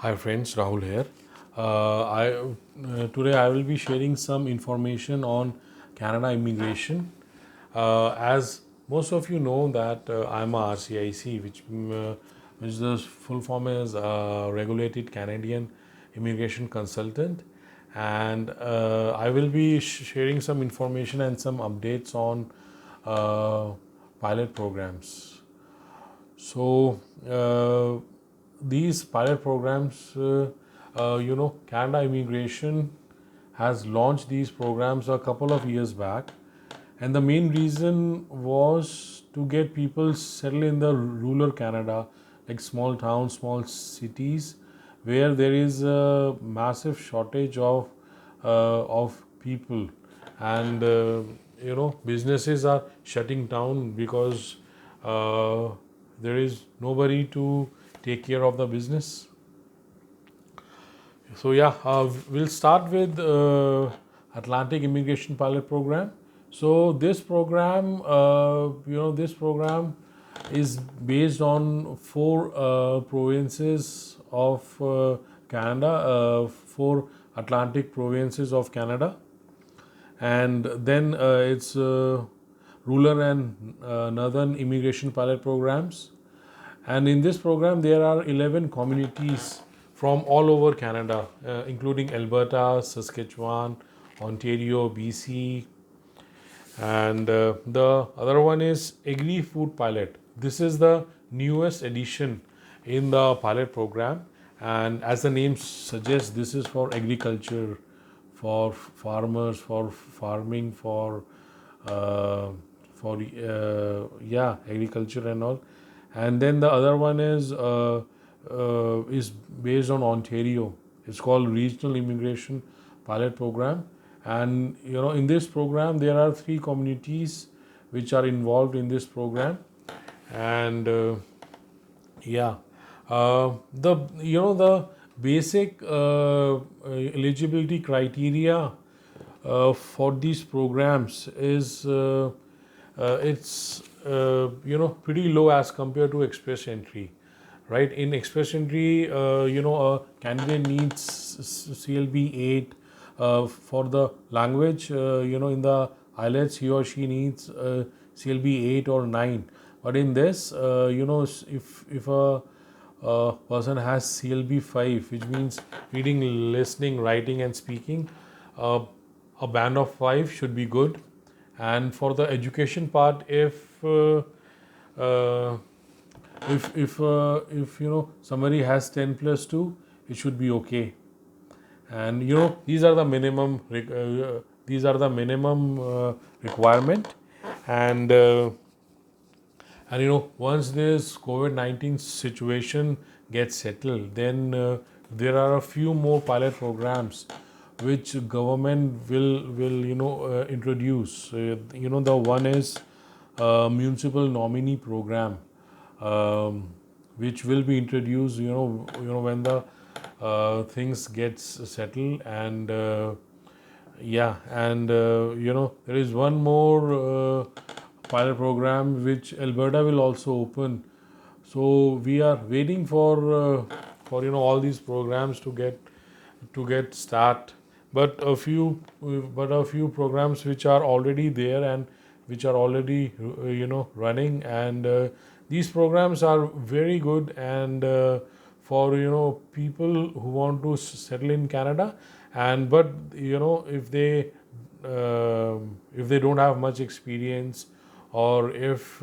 Hi friends, Rahul here. Today I will be sharing some information on Canada immigration. As most of you know that I'm a RCIC, which the full form is Regulated Canadian Immigration Consultant, and I will be sharing some information and some updates on uh, pilot programs. So these pilot programs, Canada Immigration has launched these programs a couple of years back, and the main reason was to get people settled in the rural Canada, like small towns, small cities, where there is a massive shortage of people, and businesses are shutting down because uh, there is nobody to take care of the business. So yeah, we'll start with Atlantic Immigration Pilot Program. So this program is based on four provinces of Canada, four Atlantic provinces of Canada, and then it's rural and northern immigration pilot programs. And in this program, there are 11 communities from all over Canada, including Alberta, Saskatchewan, Ontario, BC, and the other one is Agri Food Pilot. This is the newest addition in the pilot program, and as the name suggests, this is for agriculture, for farmers, for farming, uh, for agriculture and all. And then the other one is based on Ontario. It's called Regional Immigration Pilot Program, and in this program there are three communities which are involved in this program. And yeah the the basic eligibility criteria for these programs is it's pretty low as compared to express entry, right? In express entry, a candidate needs CLB 8 for the language. In the IELTS, he or she needs CLB 8 or 9. But in this, if a person has CLB 5, which means reading, listening, writing, and speaking, uh, a band of 5 should be good. And for the education part, uh, if somebody has 10 plus 2, it should be okay. And these are the minimum requirement. And once this COVID-19 situation gets settled, then there are a few more pilot programs which government will introduce. The one is municipal nominee program, um, which will be introduced. When the things gets settled. And there is one more pilot program which Alberta will also open. So we are waiting for all these programs to get start. But a few programs which are already there and which are already running. And these programs are very good, and for people who want to settle in Canada. And but if they don't have much experience, or if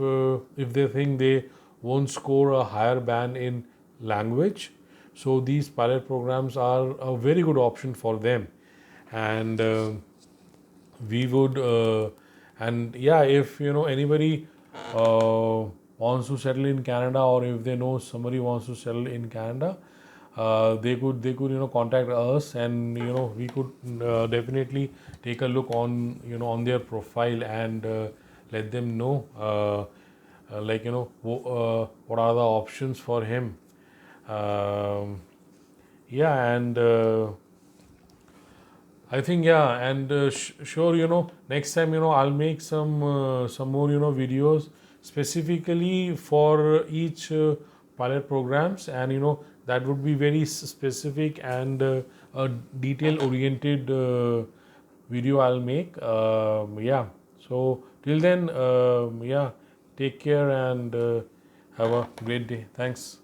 they think they won't score a higher band in language, so these pilot programs are a very good option for them. And we would and yeah, if anybody uh, wants to settle in Canada, or if they know somebody wants to settle in Canada, they could contact us, and we could definitely take a look on on their profile, and let them know what are the options for him. um, yeah and I think, yeah, and sure, next time, I'll make some more, videos specifically for each pilot programs, and that would be very specific and a detail oriented video I'll make. Yeah. So till then, yeah, take care and have a great day. Thanks.